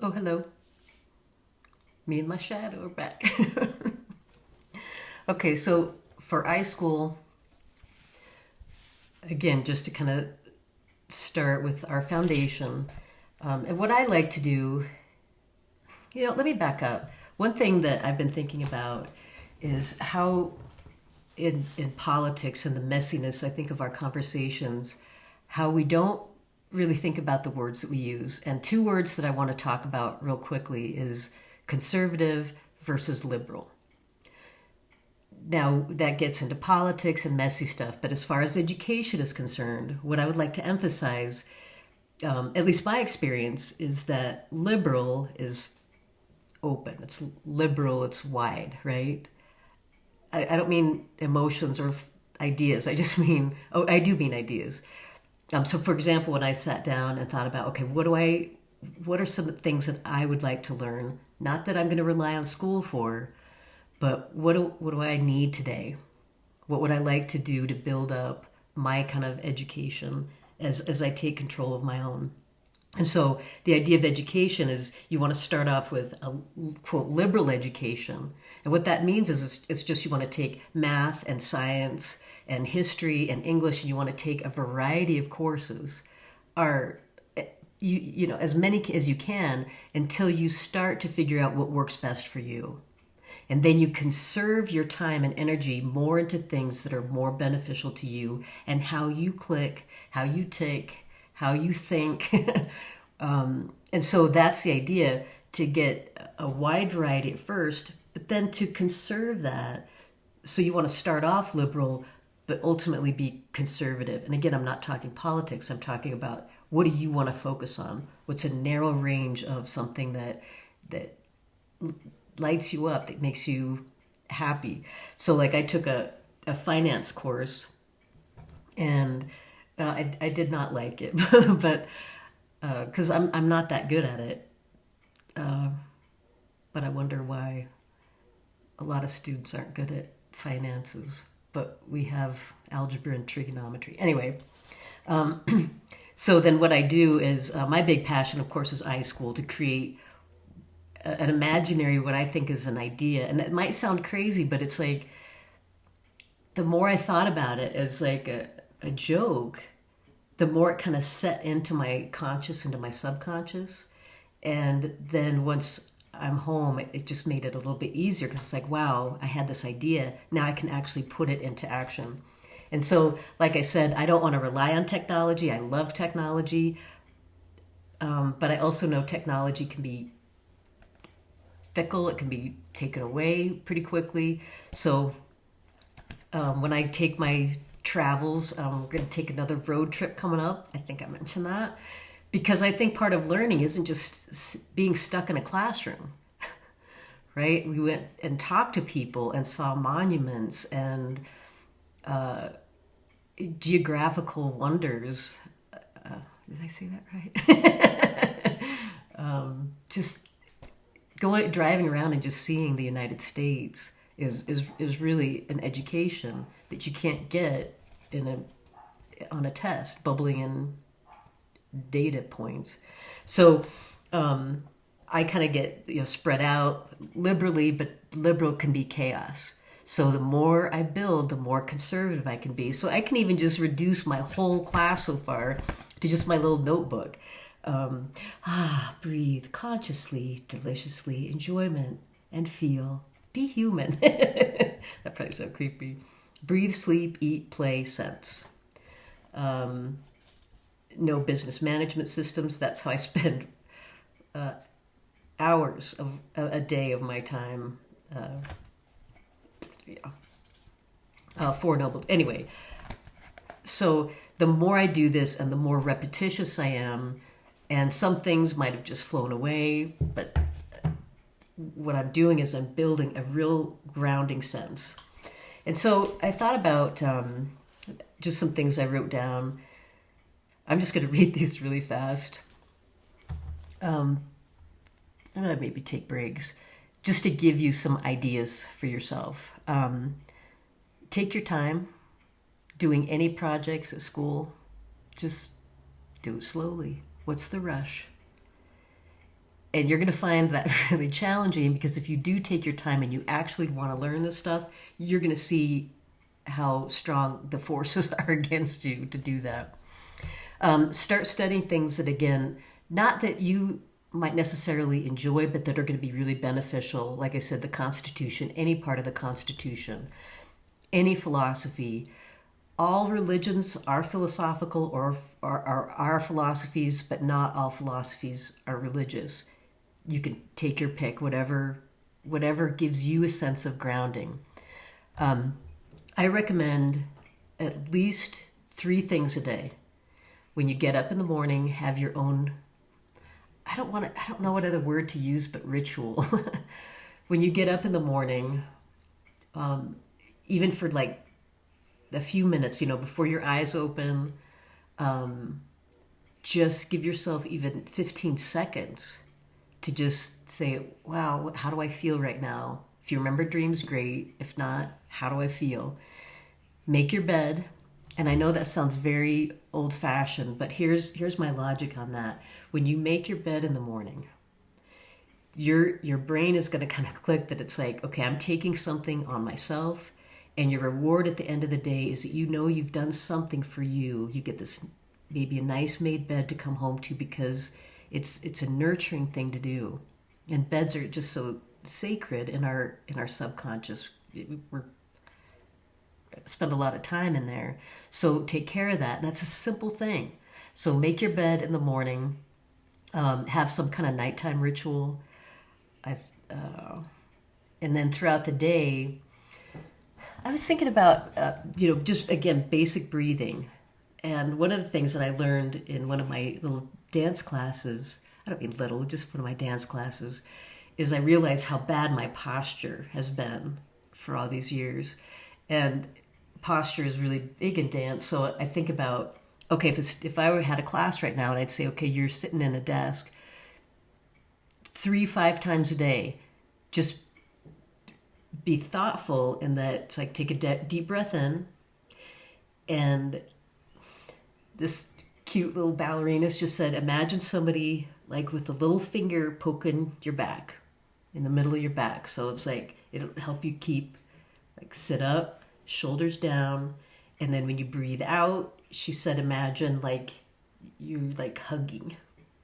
Oh, hello. Me and my shadow are back. Okay, so for iSchool, again, just to kind of start with our foundation, and what I like to do, let me back up. One thing that I've been thinking about is how in politics and the messiness, I think, of our conversations, how we don't really think about the words that we use. And two words that I want to talk about real quickly is conservative versus liberal. Now, that gets into politics and messy stuff, but as far as education is concerned, what I would like to emphasize, at least my experience, is that liberal is open. It's liberal, it's wide, right? I don't mean emotions or ideas. I just mean, oh, I do mean ideas. So, for example, when I sat down and thought about, okay, what are some things that I would like to learn? Not that I'm going to rely on school for, but what do I need today? What would I like to do to build up my kind of education as I take control of my own? And so the idea of education is you want to start off with a quote liberal education. And what that means is it's just you want to take math and science and history and English and you want to take a variety of courses are as many as you can until you start to figure out what works best for you. And then you conserve your time and energy more into things that are more beneficial to you and how you click, how you tick, how you think. And so that's the idea, to get a wide variety at first, but then to conserve that. So you want to start off liberal, but ultimately be conservative. And again, I'm not talking politics. I'm talking about what do you want to focus on? What's a narrow range of something that lights you up, that makes you happy. So like I took a finance course and I did not like it, but because I'm not that good at it. But I wonder why a lot of students aren't good at finances, but we have algebra and trigonometry. Anyway, so then what I do is my big passion, of course, is iSchool, to create an imaginary, what I think is an idea. And it might sound crazy, but it's like the more I thought about it as like a joke, the more it kind of set into my conscious, into my subconscious. And then once I'm home, it just made it a little bit easier because it's like, wow, I had this idea. Now I can actually put it into action. And so, like I said, I don't want to rely on technology. I love technology. But I also know technology can be fickle. It can be taken away pretty quickly. So when I take my travels, we're going to take another road trip coming up. I think I mentioned that. Because I think part of learning isn't just being stuck in a classroom, right? We went and talked to people and saw monuments and geographical wonders. Did I say that right? Just driving around and just seeing the United States is really an education that you can't get on a test, bubbling in data points. So I kind of get spread out liberally, but liberal can be chaos. So the more I build, the more conservative I can be. So I can even just reduce my whole class so far to just my little notebook. Breathe consciously, deliciously, enjoyment, and feel. Be human. That probably sounds creepy. Breathe, sleep, eat, play, sense. No business management systems. That's how I spend hours of a day of my time. Four noble. Anyway, so the more I do this and the more repetitious I am, and some things might have just flown away, but what I'm doing is I'm building a real grounding sense. And so I thought about just some things I wrote down. I'm just going to read these really fast. I'm going to maybe take breaks just to give you some ideas for yourself. Take your time doing any projects at school. Just do it slowly. What's the rush? And you're going to find that really challenging, because if you do take your time and you actually want to learn this stuff, you're going to see how strong the forces are against you to do that. Start studying things that, again, not that you might necessarily enjoy, but that are going to be really beneficial. Like I said, the Constitution, any part of the Constitution, any philosophy. All religions are philosophical, or are philosophies, but not all philosophies are religious. You can take your pick, whatever gives you a sense of grounding. I recommend at least 3 things a day. When you get up in the morning, have your own, I don't know what other word to use but ritual. When you get up in the morning, even for like a few minutes, before your eyes open, just give yourself even 15 seconds to just say, wow, how do I feel right now? If you remember dreams, great. If not, how do I feel? Make your bed. And I know that sounds very old-fashioned, but here's my logic on that. When you make your bed in the morning, your brain is going to kind of click that it's like, okay, I'm taking something on myself, and your reward at the end of the day is that you've done something for you. You get this, maybe a nice made bed to come home to, because it's a nurturing thing to do. And beds are just so sacred in our subconscious. We're spend a lot of time in there. So take care of that. That's a simple thing. So make your bed in the morning. Have some kind of nighttime ritual. And then throughout the day, I was thinking about, just again, basic breathing. And one of the things that I learned in one of my little dance classes, I don't mean little, just one of my dance classes, is I realized how bad my posture has been for all these years. And posture is really big in dance. So I think about, okay, if I had a class right now and I'd say, okay, you're sitting in a desk 3-5 times a day, just be thoughtful in that. It's like, take a deep breath in, and this cute little ballerina just said, imagine somebody like with a little finger poking your back, in the middle of your back. So it's like, it'll help you keep, like, sit up, shoulders down. And then when you breathe out, she said, imagine like you're like hugging,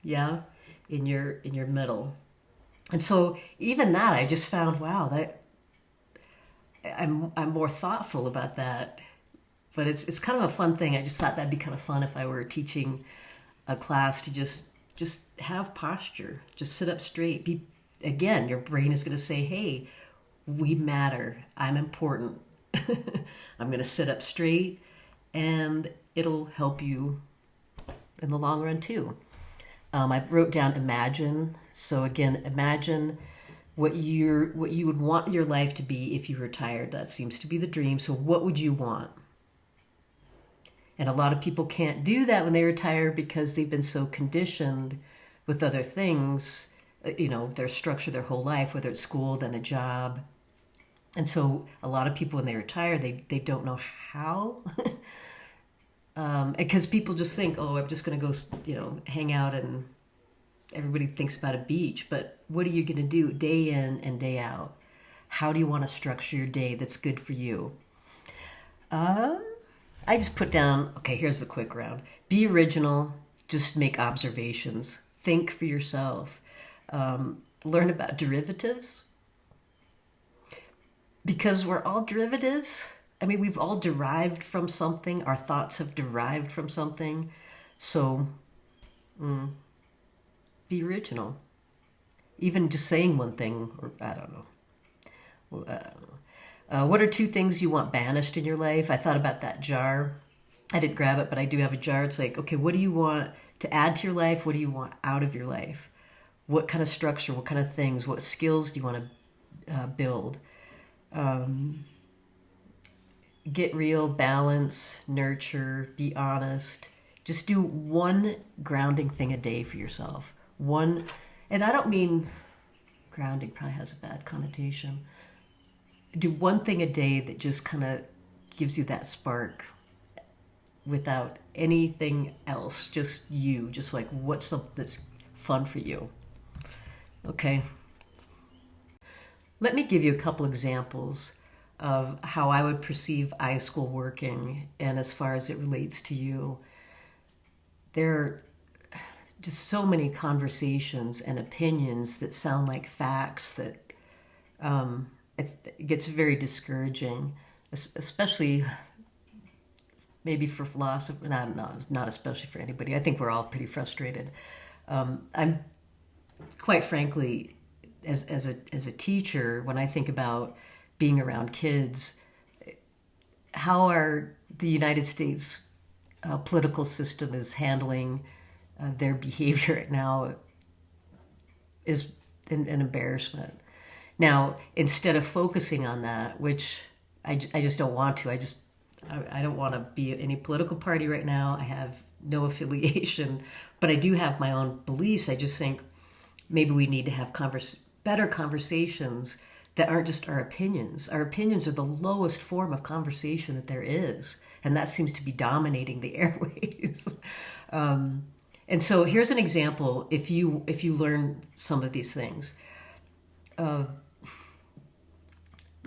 yeah, in your middle. And so even that, I just found, wow, that I'm more thoughtful about that. But it's kind of a fun thing. I just thought that'd be kind of fun if I were teaching a class to just have posture, just sit up straight. Again, your brain is going to say, hey, we matter, I'm important. I'm going to sit up straight, and it'll help you in the long run too. I wrote down imagine. So again, imagine what you would want your life to be if you retired. That seems to be the dream. So what would you want? And a lot of people can't do that when they retire because they've been so conditioned with other things, their structure their whole life, whether it's school, then a job. And so a lot of people, when they retire, they don't know how. Because people just think, oh, I'm just going to go, hang out, and everybody thinks about a beach. But what are you going to do day in and day out? How do you want to structure your day that's good for you? I just put down, okay, here's the quick round. Be original. Just make observations. Think for yourself. Learn about derivatives. Because we're all derivatives. I mean, we've all derived from something. Our thoughts have derived from something. So, be original. Even just saying one thing, or I don't know. What are 2 things you want banished in your life? I thought about that jar. I didn't grab it, but I do have a jar. It's like, okay, what do you want to add to your life? What do you want out of your life? What kind of structure, what kind of things, what skills do you want to build? Get real, balance, nurture, be honest. Just do one grounding thing a day for yourself. One, and I don't mean grounding probably has a bad connotation. Do one thing a day that just kind of gives you that spark without anything else. Just you, just like what's something that's fun for you. Okay. Let me give you a couple examples of how I would perceive iSchool working and as far as it relates to you. There are just so many conversations and opinions that sound like facts that it gets very discouraging, especially maybe for philosophers, not especially for anybody. I think we're all pretty frustrated. I'm quite frankly, as a teacher, when I think about being around kids, how are the United States political system is handling their behavior right now is an embarrassment. Now, instead of focusing on that, which I just don't want to, I don't want to be any political party right now. I have no affiliation, but I do have my own beliefs. I just think maybe we need to have better conversations that aren't just our opinions. Our opinions are the lowest form of conversation that there is, and that seems to be dominating the airways. And so here's an example. If you learn some of these things, let's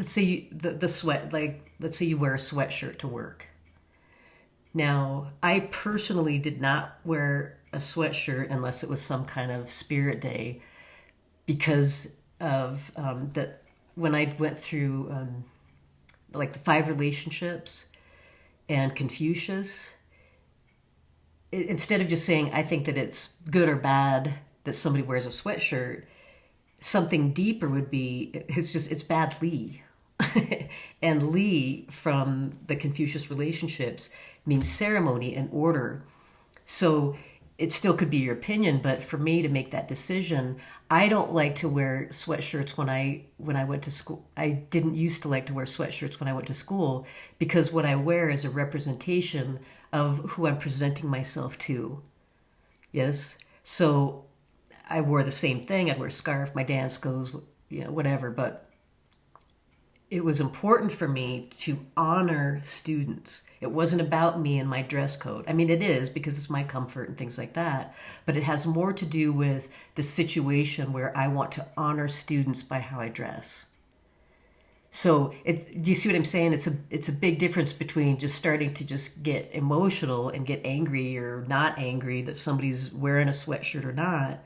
say the sweat, like let's say you wear a sweatshirt to work. Now, I personally did not wear a sweatshirt unless it was some kind of spirit day because of that when I went through like the 5 relationships and Confucius, instead of just saying I think that it's good or bad that somebody wears a sweatshirt, something deeper would be it's bad Li. And Li from the Confucius relationships means ceremony and order. So it still could be your opinion, but for me to make that decision, I don't like to wear sweatshirts when I went to school. I didn't used to like to wear sweatshirts when I went to school because what I wear is a representation of who I'm presenting myself to. Yes. So I wore the same thing. I'd wear a scarf. My dance goes, whatever. But it was important for me to honor students. It wasn't about me and my dress code. I mean, it is because it's my comfort and things like that. But it has more to do with the situation where I want to honor students by how I dress. So do you see what I'm saying? It's a big difference between just starting to just get emotional and get angry or not angry that somebody's wearing a sweatshirt or not.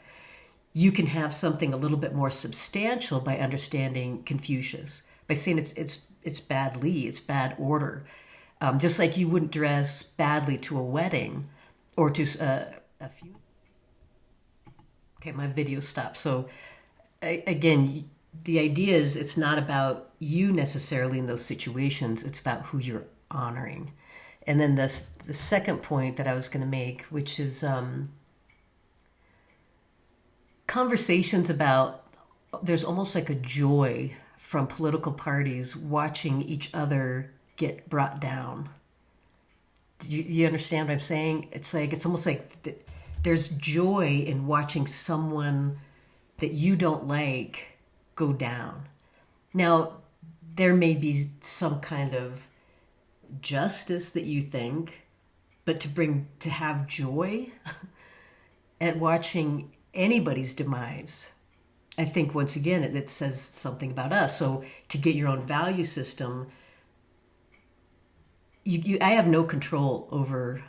You can have something a little bit more substantial by understanding Confucius, by saying it's bad Li, it's bad order. Just like you wouldn't dress badly to a wedding or to a few. Okay, my video stopped. So again, the idea is it's not about you necessarily in those situations. It's about who you're honoring. And then the second point that I was going to make, which is conversations about, there's almost like a joy from political parties watching each other get brought down. Do you understand what I'm saying? It's almost like there's joy in watching someone that you don't like go down. Now, there may be some kind of justice that you think, but to have joy at watching anybody's demise, I think once again it says something about us. So to get your own value system, I have no control over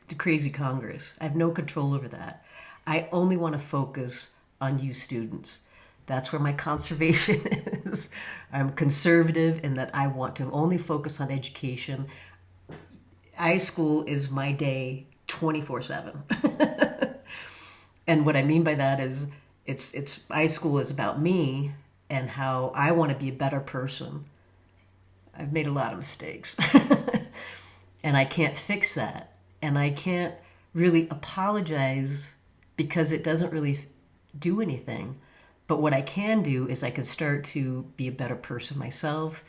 the crazy Congress. I have no control over that. I only want to focus on you students. That's where my conservation is. I'm conservative in that I want to only focus on education. iSchool is my day 24/7. And what I mean by that is it's iSchool is about me and how I want to be a better person. I've made a lot of mistakes. And I can't fix that. And I can't really apologize because it doesn't really do anything. But what I can do is I can start to be a better person myself,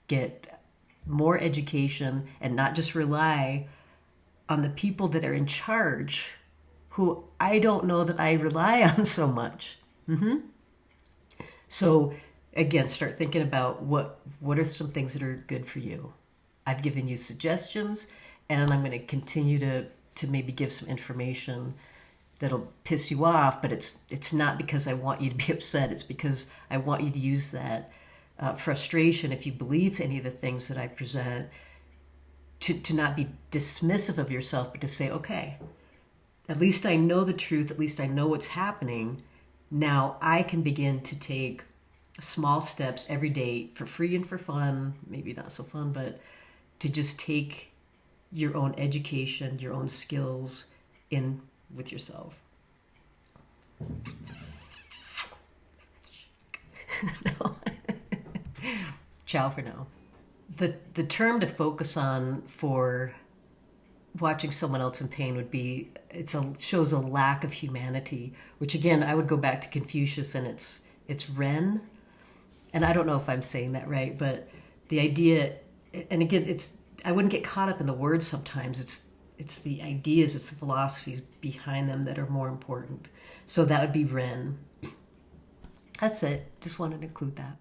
get more education, and not just rely on the people that are in charge who I don't know that I rely on so much. So again, start thinking about what are some things that are good for you. I've given you suggestions, and I'm going to continue to maybe give some information that'll piss you off, but it's not because I want you to be upset. It's because I want you to use that frustration, if you believe any of the things that I present, to not be dismissive of yourself, but to say, okay, at least I know the truth, at least I know what's happening. Now I can begin to take small steps every day for free and for fun, maybe not so fun, but to just take your own education, your own skills in with yourself. No. Ciao for now. The term to focus on for watching someone else in pain would be shows a lack of humanity, which again I would go back to Confucius, and it's Ren, and I don't know if I'm saying that right, but the idea, and again I wouldn't get caught up in the words sometimes. It's the ideas, it's the philosophies behind them that are more important. So that would be Ren. That's it. Just wanted to include that.